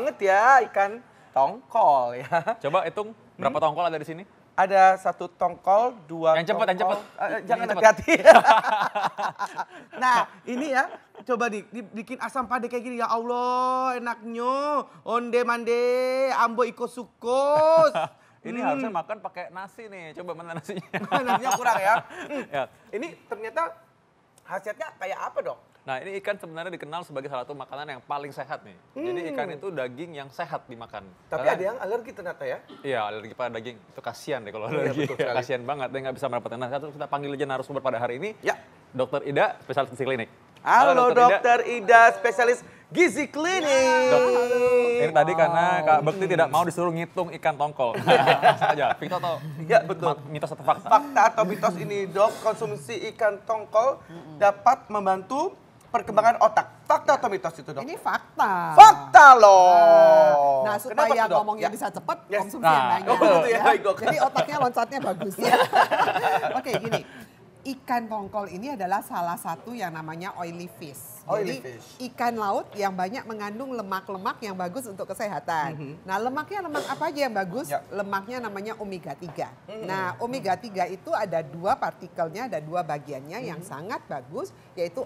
banget ya ikan tongkol ya. Coba hitung berapa tongkol ada di sini? Ada 1 tongkol, 2 Yang cepet, yang tongkol. cepet. Jangan Yang cepet. hati-hati. Nah ini ya, coba bikin asam pade kayak gini. Ya Allah enaknya. Onde mande, ambo iko sukos. Ini harusnya makan pakai nasi nih. Coba mana nasinya? Nasinya kurang ya. Ya. Ini ternyata khasiatnya kayak apa dok? Nah ini ikan sebenarnya dikenal sebagai salah satu makanan yang paling sehat nih. Jadi ikan itu daging yang sehat dimakan. Tapi ada yang alergi ternyata ya? Iya alergi pada daging. Itu kasihan deh kalau Iya, alergi. betul sekali. Kasihan banget dia nggak bisa mendapatkan. Nah kita panggil aja narasumber pada hari ini. Ya. Dr. Ida, spesialis gizi klinik. Halo Dokter Ida, spesialis gizi klinik. Ini tadi karena Kak Bekti tidak mau disuruh ngitung ikan tongkol. Saja, Victor atau Ya betul. mitos atau fakta? Fakta atau mitos ini dok, konsumsi ikan tongkol dapat membantu perkembangan otak. Fakta atau mitos itu dok? Ini fakta. Fakta loh. Nah, Kenapa supaya tuh, Dok? ngomongnya Ya. bisa cepat, Yes. konsumsi yang Nah, banyak. oh, gitu ya, baik, Dok. Jadi otaknya loncatnya bagus. Oke, gini. Ikan tongkol ini adalah salah satu yang namanya oily fish. Oily Jadi fish. ikan laut yang banyak mengandung lemak-lemak yang bagus untuk kesehatan. Nah, lemaknya lemak apa aja yang bagus? Ya. Lemaknya namanya omega 3. Nah, omega 3 itu ada 2 partikelnya, ada 2 bagiannya yang sangat bagus, yaitu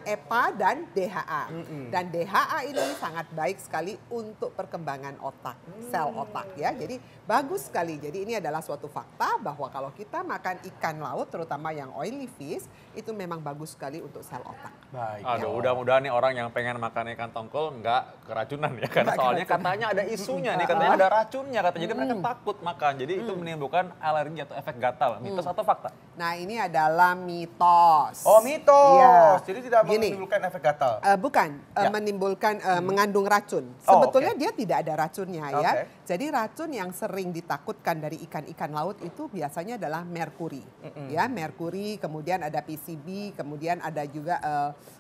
EPA dan DHA. Dan DHA ini sangat baik sekali untuk perkembangan otak, sel otak ya. Jadi bagus sekali. Jadi ini adalah suatu fakta bahwa kalau kita makan ikan laut, terutama yang oily fish, itu memang bagus sekali untuk sel otak. Baik. Aduh, mudah-mudahan nih orang yang pengen makan ikan tongkol nggak keracunan ya. Karena soalnya katanya ada isunya nih, katanya ada racunnya katanya. Jadi mereka takut makan. Jadi itu menimbulkan alergi atau efek gatal. Mitos atau fakta? Nah, ini adalah mitos. Oh mitos. Iya. Jadi tidak Gini. menimbulkan efek gatal. Bukan, Ya. menimbulkan mengandung racun. Oh, Sebetulnya oke. dia tidak ada racunnya ya. Oke. Jadi racun yang sering ditakutkan dari ikan-ikan laut itu biasanya adalah merkuri. Ya, merkuri, kemudian ada PCB, kemudian ada juga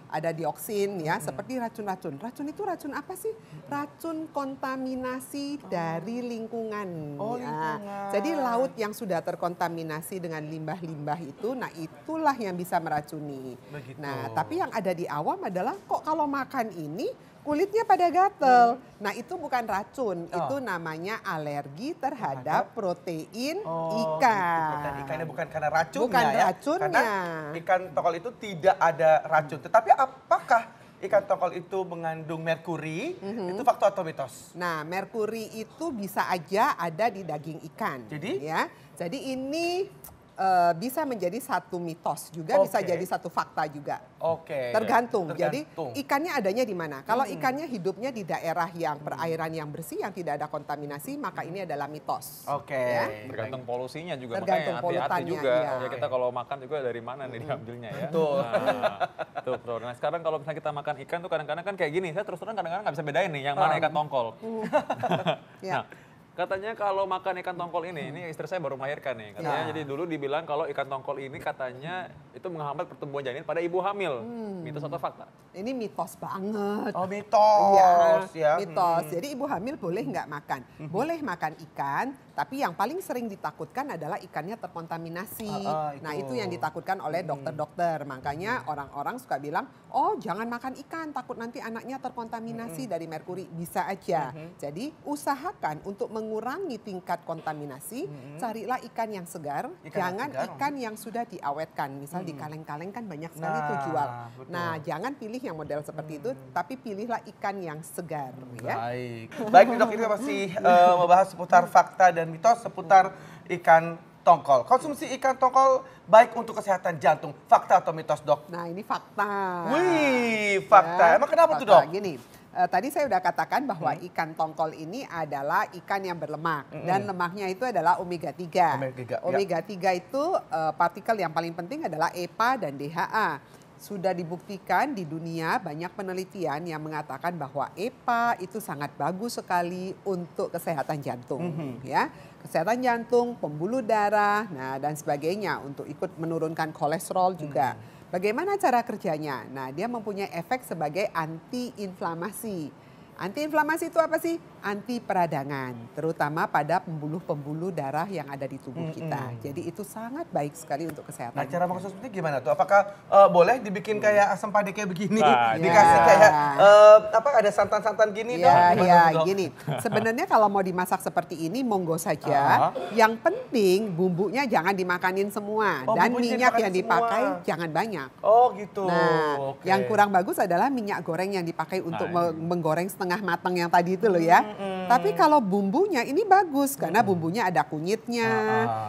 ada dioksin ya, seperti racun-racun. Racun itu racun apa sih? Racun kontaminasi dari lingkungan. Oh, Ya. lingkungan. Jadi laut yang sudah terkontaminasi dengan limbah-limbah itu, nah itulah yang bisa meracuni. Begitu. Nah, tapi yang ada di awam adalah kok kalau makan ini kulitnya pada gatel. Nah, itu bukan racun, itu namanya alergi terhadap protein Oh, ikan. gitu. Protein ikannya bukan karena racunnya Bukan ya. racunnya. Karena ikan tongkol itu tidak ada racun. Tetapi apakah ikan tongkol itu mengandung merkuri? Itu fakta atau mitos? Nah, merkuri itu bisa aja ada di daging ikan. Jadi? Ya, jadi ini bisa menjadi satu mitos juga, bisa Oke. jadi satu fakta juga. Oke. Tergantung. Jadi Tergantung. ikannya adanya di mana? Kalau ikannya hidupnya di daerah yang perairan yang bersih, yang tidak ada kontaminasi, maka ini adalah mitos. Oke. Ya. Tergantung polusinya juga. Tergantung Makanya hati-hati polutannya, juga. iya. Ya kita kalau makan juga dari mana nih diambilnya ya. Betul. Nah, tuh, bro. Nah sekarang kalau misalnya kita makan ikan tuh kadang-kadang kan kayak gini. Saya terus terang kadang-kadang nggak bisa bedain nih yang mana ikan tongkol. Ya. Nah, katanya kalau makan ikan tongkol ini istri saya baru melahirkan nih. Katanya Ya. jadi dulu dibilang kalau ikan tongkol ini katanya itu menghambat pertumbuhan janin pada ibu hamil. Mitos atau fakta? Ini mitos banget. Oh mitos ya. Mitos. Jadi ibu hamil boleh nggak makan? Boleh makan ikan, tapi yang paling sering ditakutkan adalah ikannya terkontaminasi. Itu. Nah, itu yang ditakutkan oleh dokter-dokter. Makanya orang-orang suka bilang, oh jangan makan ikan, takut nanti anaknya terkontaminasi dari merkuri. Bisa aja. Jadi usahakan untuk mengurangi tingkat kontaminasi, carilah ikan yang segar, Ikan yang jangan segar. ikan yang sudah diawetkan. Misal di kaleng-kaleng kan banyak sekali tuh Nah, jual. betul. Nah, jangan pilih yang model seperti itu, tapi pilihlah ikan yang segar ya. Baik. Baik nih dok, ini kita masih membahas seputar fakta dan mitos seputar ikan tongkol. Konsumsi ikan tongkol baik untuk kesehatan jantung. Fakta atau mitos dok? Nah, ini fakta. Wih, fakta. Emang kenapa tuh, fakta. Dok? Gini, tadi saya udah katakan bahwa ikan tongkol ini adalah ikan yang berlemak dan lemaknya itu adalah omega 3. Omega 3, ya. Omega 3 itu partikel yang paling penting adalah EPA dan DHA. Sudah dibuktikan di dunia banyak penelitian yang mengatakan bahwa EPA itu sangat bagus sekali untuk kesehatan jantung, ya. Kesehatan jantung, pembuluh darah, nah dan sebagainya, untuk ikut menurunkan kolesterol juga. Bagaimana cara kerjanya? Nah, dia mempunyai efek sebagai anti-inflamasi. Antiinflamasi itu apa sih? Anti peradangan, terutama pada pembuluh-pembuluh darah yang ada di tubuh kita. Jadi itu sangat baik sekali untuk kesehatan. Nah, cara mengkonsumsinya gimana tuh? Apakah boleh dibikin kayak asam pade kayak begini? Nah, Dikasih ya. kayak apa ada santan-santan gini dong? Ya, Gimana ya, tuh, Dok? gini. Sebenarnya kalau mau dimasak seperti ini, monggo saja. Yang penting bumbunya jangan dimakanin semua Oh, dan bumbunya minyak dimakanin yang dipakai semua. jangan banyak. Oh gitu. Nah, Oke. yang kurang bagus adalah minyak goreng yang dipakai untuk Nah, menggoreng setengah matang yang tadi itu loh ya. Tapi kalau bumbunya ini bagus karena bumbunya ada kunyitnya,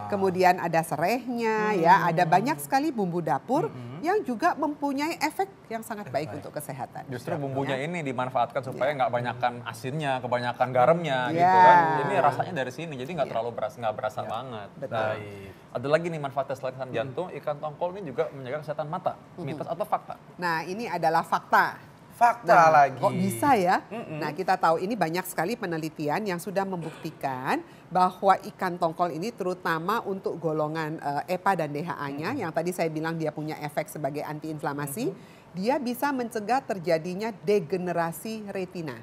kemudian ada serehnya, ya, ada banyak sekali bumbu dapur yang juga mempunyai efek yang sangat baik untuk kesehatan. Justru bumbunya ini dimanfaatkan supaya nggak banyakan asinnya, kebanyakan garamnya gitu Ya. kan. Ini rasanya dari sini, jadi nggak terlalu nggak berasa banget. Betul. Baik. Ada lagi nih manfaatnya selain kesehatan jantung, ikan tongkol ini juga menjaga kesehatan mata. Mitos atau fakta? Nah, ini adalah fakta. Fakta Nah, lagi. kok bisa ya? Nah, kita tahu ini banyak sekali penelitian yang sudah membuktikan bahwa ikan tongkol ini terutama untuk golongan EPA dan DHA-nya yang tadi saya bilang dia punya efek sebagai antiinflamasi, dia bisa mencegah terjadinya degenerasi retina.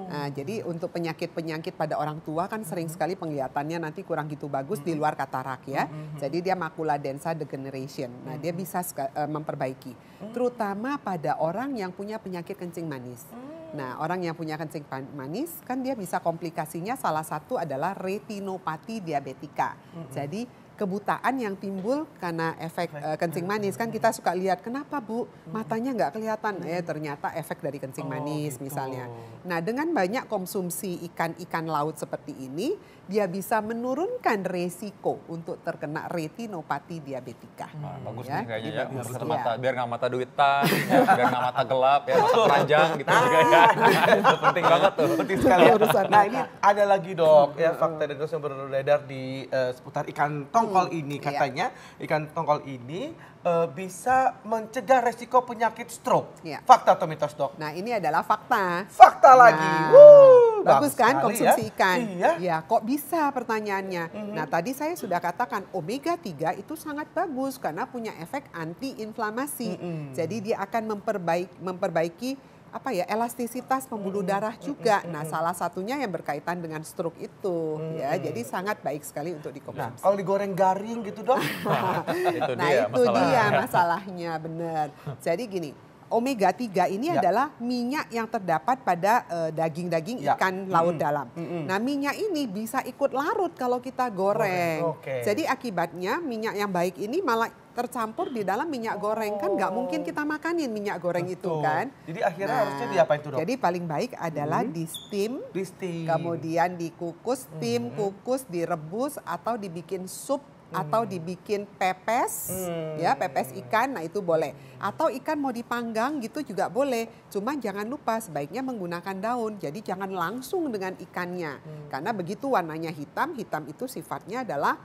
Nah, jadi untuk penyakit-penyakit pada orang tua kan sering sekali penglihatannya nanti kurang gitu bagus di luar katarak ya. Jadi dia makula densa degeneration. Nah, dia bisa memperbaiki. Terutama pada orang yang punya penyakit kencing manis. Nah, orang yang punya kencing manis kan dia bisa komplikasinya salah satu adalah retinopati diabetika. Jadi kebutaan yang timbul karena efek kencing manis kan kita suka lihat kenapa Bu matanya nggak kelihatan ternyata efek dari kencing manis gitu. misalnya. Nah dengan banyak konsumsi ikan-ikan laut seperti ini dia bisa menurunkan resiko untuk terkena retinopati diabetika. Nah, bagus Ya, nih kayaknya ya, bagus. untuk Iya. mata, biar nggak mata duitan, biar nggak mata gelap, ya mata keranjang gitu juga ya. Itu penting banget tuh. Penting sekali. Urusan Nah mata. ini ada lagi Dok ya fakta dan kasus yang beredar di seputar ikan tongkol ini Iya. katanya ikan tongkol ini bisa mencegah resiko penyakit stroke. Iya. Fakta atau mitos Dok? Nah ini adalah fakta. Fakta lagi. Nah, Wuh, bagus kan sekali konsumsi ya. ikan? Iya. Ya, kok bisa pertanyaannya? Nah, tadi saya sudah katakan omega 3 itu sangat bagus karena punya efek anti-inflamasi. Jadi dia akan memperbaiki apa ya elastisitas pembuluh darah juga. Nah, salah satunya yang berkaitan dengan stroke itu ya. Jadi sangat baik sekali untuk Nah, dikonsumsi. kalau digoreng garing gitu Dok? Itu Nah, dia itu masalahnya. dia masalahnya, benar. Jadi gini, omega 3 ini Ya. adalah minyak yang terdapat pada daging-daging Ya. ikan laut dalam. Nah, minyak ini bisa ikut larut kalau kita goreng. Oke. Jadi akibatnya minyak yang baik ini malah tercampur di dalam minyak goreng. Kan nggak mungkin kita makanin minyak goreng itu Betul. kan. Jadi akhirnya harusnya diapain tuh Dok? Jadi paling baik adalah di steam, Di steam. kemudian dikukus, steam, kukus, direbus atau dibikin sup atau dibikin pepes, ya pepes ikan, nah itu boleh. Atau ikan mau dipanggang gitu juga boleh. Cuma jangan lupa sebaiknya menggunakan daun. Jadi jangan langsung dengan ikannya, karena begitu warnanya hitam, hitam itu sifatnya adalah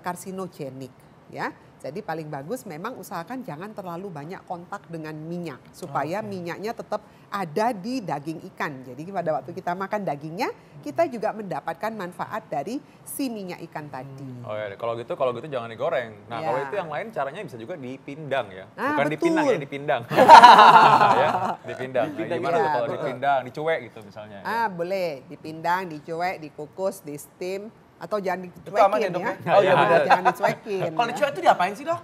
karsinogenik, ya. Jadi paling bagus memang usahakan jangan terlalu banyak kontak dengan minyak supaya minyaknya tetap ada di daging ikan. Jadi pada waktu kita makan dagingnya, kita juga mendapatkan manfaat dari si minyak ikan tadi. Oh ya, kalau gitu jangan digoreng. Nah, Ya. kalau itu yang lain caranya bisa juga dipindang ya. Ah, Bukan betul. dipinang ya, dipindang. Ya, dipindang. Nah, gimana tuh kalau dipindang, dicuek gitu misalnya. Ya. Boleh dipindang, dicuek, dikukus, di steam atau jangan Itu aman ya dicuekin Dok ya. ya? Oh iya benar. Jangan dicuekin. Kalau ya. dicuek itu diapain sih Dok?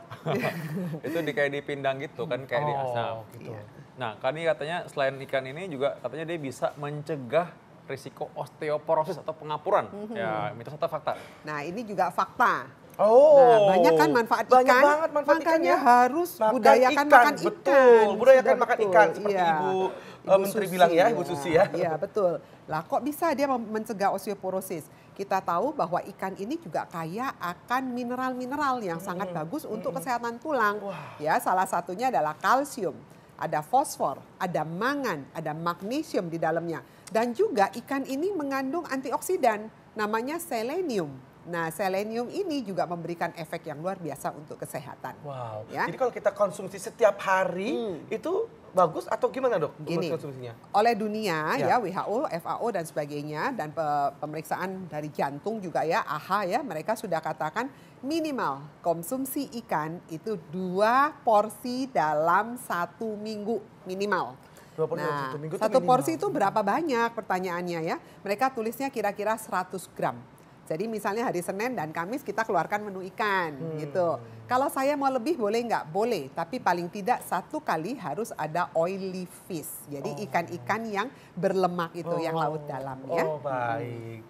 Itu kayak dipindang gitu kan, kayak di asam. gitu. Nah, kan ini katanya selain ikan ini juga katanya dia bisa mencegah risiko osteoporosis atau pengapuran. Ya, mitos atau fakta? Nah ini juga fakta. Oh, Nah, banyak kan manfaat ikan. Banyak banget manfaat Makanya ikan ya. harus Makan budayakan ikan, makan ikan. betul. Budayakan Sudah makan betul. ikan seperti Iya. Ibu Menteri bilang ya, Ibu Susi ya. Iya betul. Lah kok bisa dia mencegah osteoporosis? Kita tahu bahwa ikan ini juga kaya akan mineral-mineral yang sangat bagus untuk kesehatan tulang. Ya, salah satunya adalah kalsium, ada fosfor, ada mangan, ada magnesium di dalamnya. Dan juga ikan ini mengandung antioksidan namanya selenium. Nah, selenium ini juga memberikan efek yang luar biasa untuk kesehatan. Wow. Ya. Jadi kalau kita konsumsi setiap hari itu bagus atau gimana Dok? Gini, Konsumsinya? oleh dunia Ya. ya WHO, FAO dan sebagainya dan pemeriksaan dari jantung juga ya, AHA ya, mereka sudah katakan minimal konsumsi ikan itu 2 porsi dalam 1 minggu minimal. 20 Nah, satu minggu tuh satu minimal. porsi itu berapa banyak pertanyaannya ya? Mereka tulisnya kira-kira 100 gram. Jadi misalnya hari Senin dan Kamis kita keluarkan menu ikan gitu. Kalau saya mau lebih boleh nggak? Boleh, tapi paling tidak 1 kali harus ada oily fish. Jadi ikan-ikan yang berlemak itu, yang laut dalam ya. Oh baik.